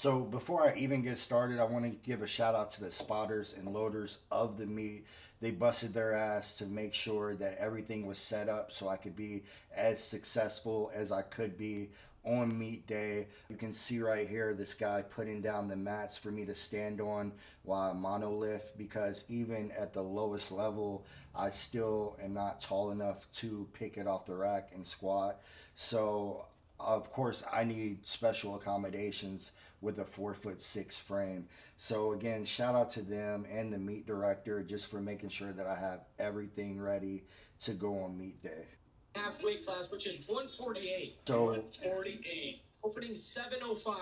So before I even get started, I want to give a shout out to the spotters and loaders of the meet. They busted their ass to make sure that everything was set up so I could be as successful as I could be on meet day. You can see right here this guy putting down the mats for me to stand on while I monolift, because even at the lowest level I still am not tall enough to pick it off the rack and squat. So of course I need special accommodations with a 4'6" frame. So again, shout out to them and the meet director just for making sure that I have everything ready to go on meet day. Halfway class, which is 148. So 148. Opening 7:05.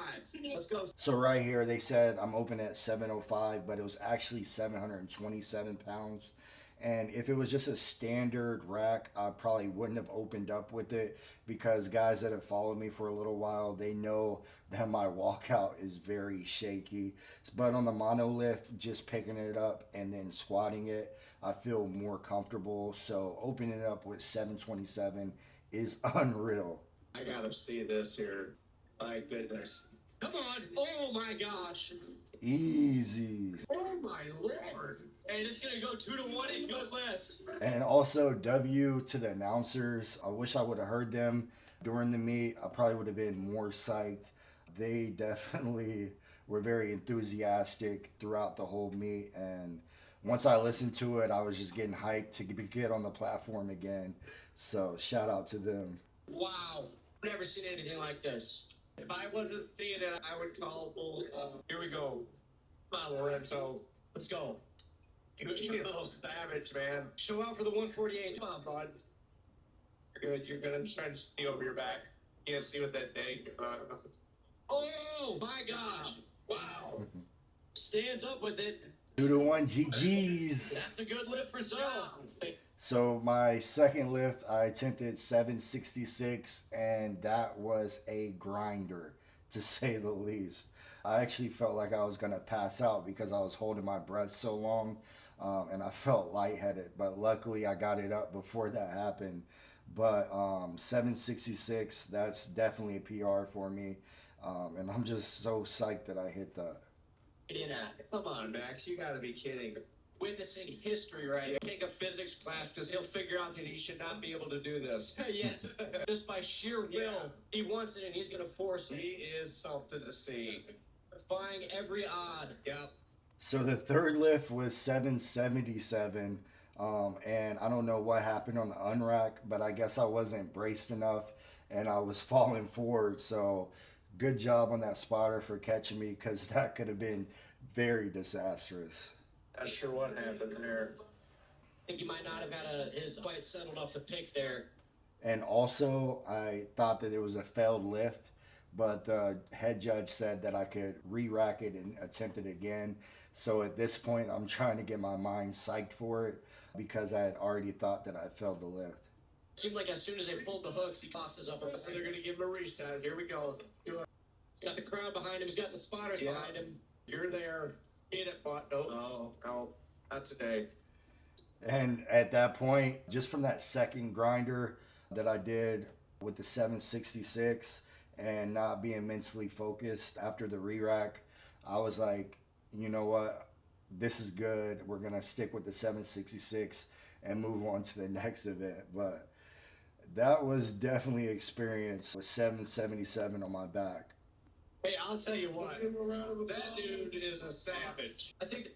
Let's go. So right here they said I'm open at 705, but it was actually 727 pounds. And if it was just a standard rack, I probably wouldn't have opened up with it, because guys that have followed me for a little while, they know that my walkout is very shaky. But on the monolift, just picking it up and then squatting it, I feel more comfortable. So opening it up with 727 is unreal. I gotta see this here. My goodness. Come on. Oh my gosh. Easy. Oh my lord. Hey, this is going to go 2-1. It goes left. And also W to the announcers. I wish I would have heard them during the meet. I probably would have been more psyched. They definitely were very enthusiastic throughout the whole meet. And once I listened to it, I was just getting hyped to get on the platform again. So shout out to them. Wow. Never seen anything like this. If I wasn't seeing it, I would call bull. Here we go. Come on, Lorenzo. Let's go. You're a little savage, man. Show out for the 148. Come on, bud. You're good. You're good. I'm just trying to see over your back. You can't see what that day. Oh my gosh. Wow. Stands up with it. 2-1 GG's. That's a good lift for some. So my second lift, I attempted 766, and that was a grinder, to say the least. I actually felt like I was going to pass out because I was holding my breath so long, and I felt lightheaded. But luckily, I got it up before that happened. But 766, that's definitely a PR for me, and I'm just so psyched that I hit that. Come on, Max. You gotta be kidding. Witnessing history right here. Take a physics class because he'll figure out that he should not be able to do this. Yes. Just by sheer will, he wants it and he's going to force it. He is something to see. Defying every odd. Yep. So the third lift was 777, and I don't know what happened on the unrack, but I guess I wasn't braced enough and I was falling forward. So good job on that spotter for catching me, because that could have been very disastrous. That's sure what happened there. I think he might not have had his quite settled off the pick there. And also, I thought that it was a failed lift, but the head judge said that I could re-rack it and attempt it again. So at this point, I'm trying to get my mind psyched for it, because I had already thought that I failed the lift. It seemed like as soon as they pulled the hooks, he tossed his upper back. They're going to give him a reset. Here we go. He's got the crowd behind him. He's got the spotters behind him. You're there. Hit it, but no, not today. And at that point, just from that second grinder that I did with the 766 and not being mentally focused after the re-rack, I was like, you know what? This is good. We're going to stick with the 766 and move on to the next event. But that was definitely an experience with 777 on my back. Hey, I'll tell you what. That dude is a savage. I think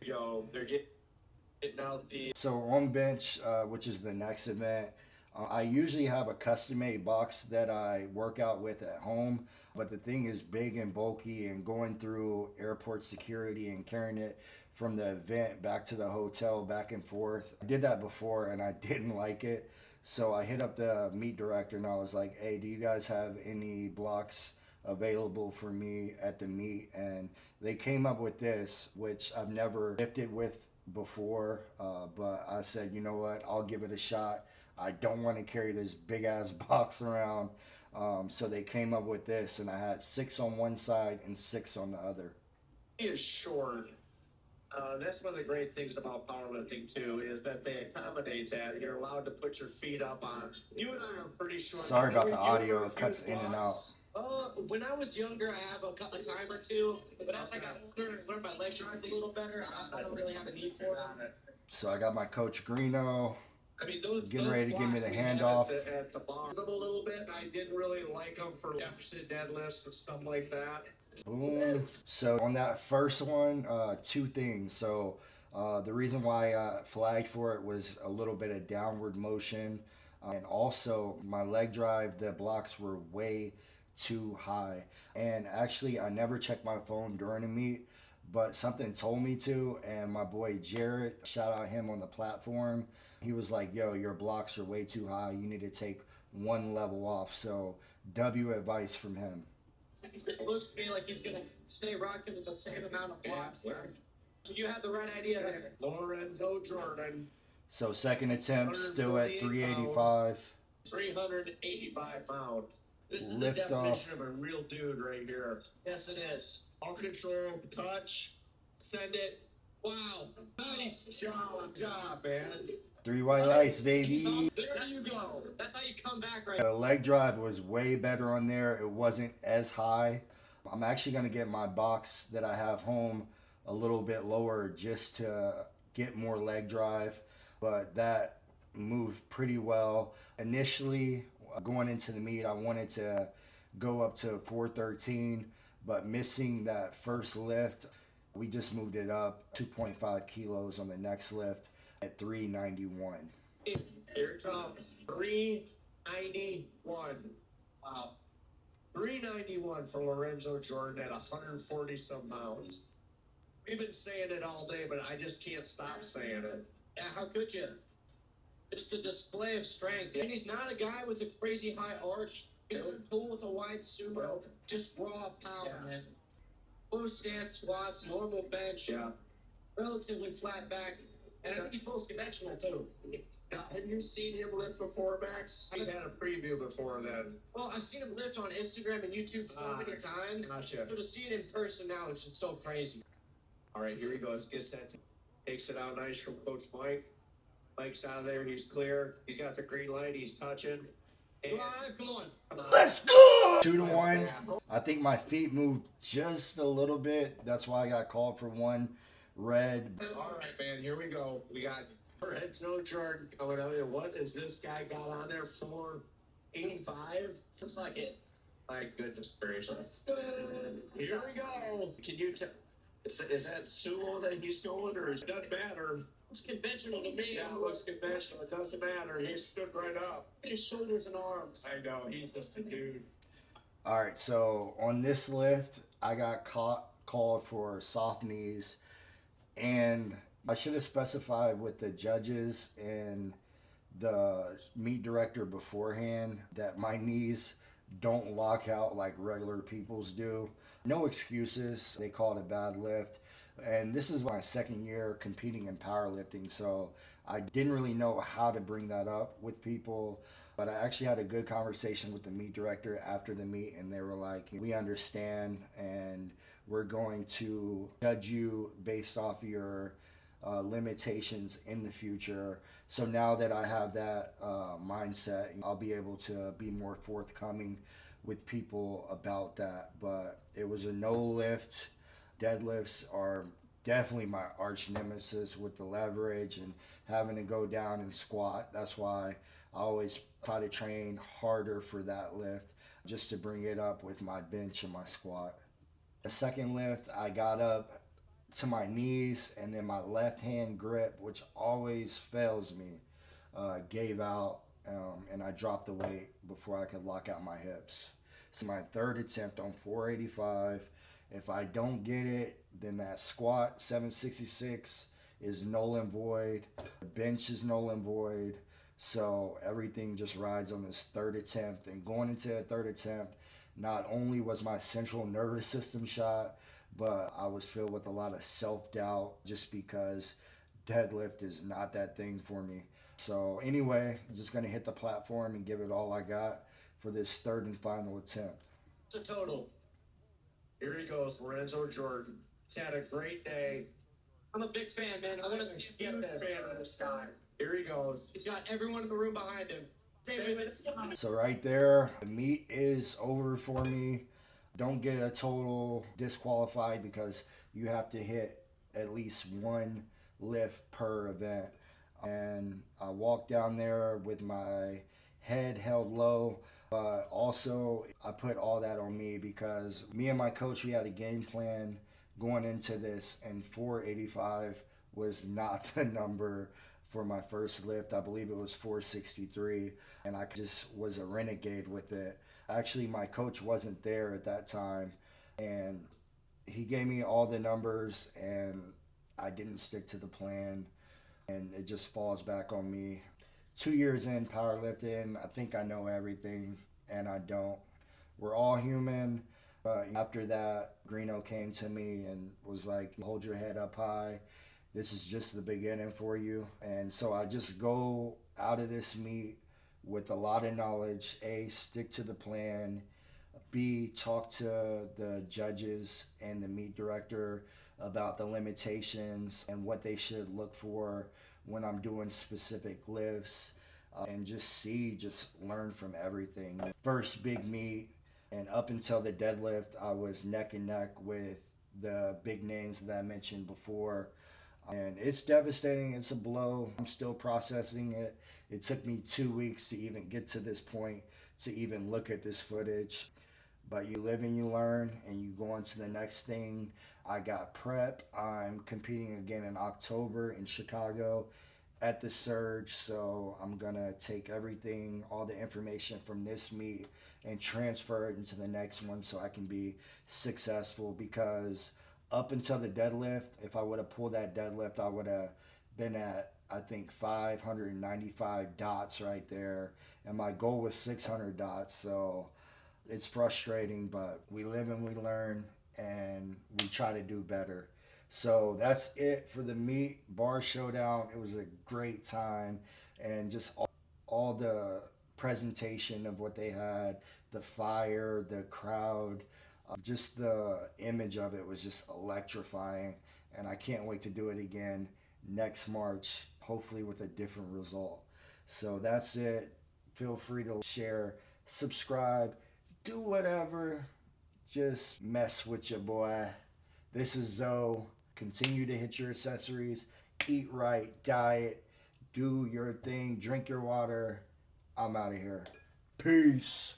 they're getting out the. So on bench, which is the next event, I usually have a custom-made box that I work out with at home, but the thing is big and bulky, and going through airport security and carrying it from the event back to the hotel, back and forth. I did that before and I didn't like it. So I hit up the meet director and I was like, hey, do you guys have any blocks available for me at the meet? And they came up with this, which I've never lifted with before, but I said, you know what, I'll give it a shot. I don't want to carry this big ass box around. So they came up with this, and I had 6 on one side and 6 on the other. He is short. That's one of the great things about powerlifting too, is that they accommodate that. You're allowed to put your feet up on. You and I are pretty short. Sorry about the audio, it cuts in and out. When I was younger, I have a time or two, but as I got older and learned my leg drive a little better, I don't really have a need for it. So I got my coach Greeno I mean, those getting ready to give me blocks the we had handoff. at the bar them a little bit. I didn't really like them for deficit deadlifts and stuff like that. Boom. So on that first one, two things. So the reason why I got flagged for it was a little bit of downward motion. And also my leg drive, the blocks were way too high. And actually, I never checked my phone during a meet, but something told me to. And my boy Jarrett, shout out him on the platform, he was like, yo, your blocks are way too high. You need to take one level off. So W advice from him. It looks to me like he's going to stay rocking with the same amount of blocks. So you had the right idea there. Lorenzo Jordan. So second attempt, still at 385. 385 pounds. This is Lift the definition off. of a real dude right here. Yes, it is. All control, touch, send it. Wow. Nice job, man. 3 white lights, baby. There you go. That's how you come back right. The leg drive was way better on there. It wasn't as high. I'm actually going to get my box that I have home a little bit lower just to get more leg drive. But that moved pretty well. Initially, going into the meet, I wanted to go up to 413, but missing that first lift, we just moved it up 2.5 kilos on the next lift at 391. Here it comes. 391. Wow. 391 for Lorenzo Jordan at 140 some pounds. We've been saying it all day, but I just can't stop saying it. Yeah, how could you? It's the display of strength. And he's not a guy with a crazy high arch. He doesn't pull with a wide sumo. Just raw power, man. Low stance squats, normal bench, relatively flat back, and I think he pulls conventional too. Have you seen him lift before, Max? We had a preview before then. Well, I've seen him lift on Instagram and YouTube so many times. Gotcha. So to see it in person now, it's just so crazy. All right, here he goes. Gets that. Takes it out nice from Coach Mike. Mike's out of there. He's clear. He's got the green light. He's touching. Come on. Let's go! 2-1. I think my feet moved just a little bit. That's why I got called for one red. All right, man. Here we go. We got Lorenzo Jordan coming out here. What is this guy got on there? 485? Looks like it. My goodness gracious. Here we go. Can you tell? Is that sumo that he's going, or it doesn't matter? It's conventional to me. Yeah, it looks conventional. It doesn't matter. He stood right up. His shoulders and arms. I know. He's just a dude. All right, so on this lift, I got called for soft knees, and I should have specified with the judges and the meet director beforehand that my knees don't lock out like regular people's do. No excuses. They called it a bad lift. And this is my second year competing in powerlifting, so I didn't really know how to bring that up with people. But I actually had a good conversation with the meet director after the meet, and they were like, we understand, and we're going to judge you based off your limitations in the future. So now that I have that mindset, I'll be able to be more forthcoming with people about that. But it was a no lift. Deadlifts are definitely my arch nemesis with the leverage and having to go down and squat. That's why I always try to train harder for that lift, just to bring it up with my bench and my squat. The second lift, I got up to my knees, and then my left hand grip, which always fails me, gave out, and I dropped the weight before I could lock out my hips. So my third attempt on 485, if I don't get it, then that squat 766 is null and void. The bench is null and void. So everything just rides on this third attempt. And going into that third attempt, not only was my central nervous system shot, but I was filled with a lot of self-doubt just because deadlift is not that thing for me. So anyway, I'm just going to hit the platform and give it all I got for this third and final attempt. It's a total. Here he goes, Lorenzo Jordan. He's had a great day. I'm a big fan, man. I want to see Get him that fan of this guy. Here he goes. He's got everyone in the room behind him. So right there, the meet is over for me. Don't get a total disqualified because you have to hit at least one lift per event. And I walked down there with my head held low, but also I put all that on me because me and my coach, we had a game plan going into this, and 485 was not the number for my first lift. I believe it was 463, and I just was a renegade with it. Actually, my coach wasn't there at that time, and he gave me all the numbers, and I didn't stick to the plan, and it just falls back on me. 2 years in powerlifting, I think I know everything, and I don't. We're all human. But after that, Greeno came to me and was like, hold your head up high. This is just the beginning for you. And so I just go out of this meet with a lot of knowledge. A, stick to the plan. B, talk to the judges and the meet director about the limitations and what they should look for when I'm doing specific lifts. And just learn from everything. First big meet, and up until the deadlift, I was neck and neck with the big names that I mentioned before. And it's devastating. It's a blow. I'm still processing it. It took me 2 weeks to even get to this point, to even look at this footage. But you live and you learn, and you go on to the next thing. I got prep. I'm competing again in October in Chicago at the Surge. So I'm going to take everything, all the information from this meet, and transfer it into the next one so I can be successful. Because up until the deadlift, if I would have pulled that deadlift, I would have been at, I think, 595 dots right there. And my goal was 600 dots. So it's frustrating, but we live and we learn, and we try to do better. So that's it for the meet, Bar Showdown. It was a great time, and just all the presentation of what they had, the fire, the crowd, just the image of it was just electrifying. And I can't wait to do it again next March, hopefully with a different result. So that's it. Feel free to share, subscribe, do whatever. Just mess with your boy. This is Zoe. Continue to hit your accessories. Eat right. Diet. Do your thing. Drink your water. I'm out of here. Peace.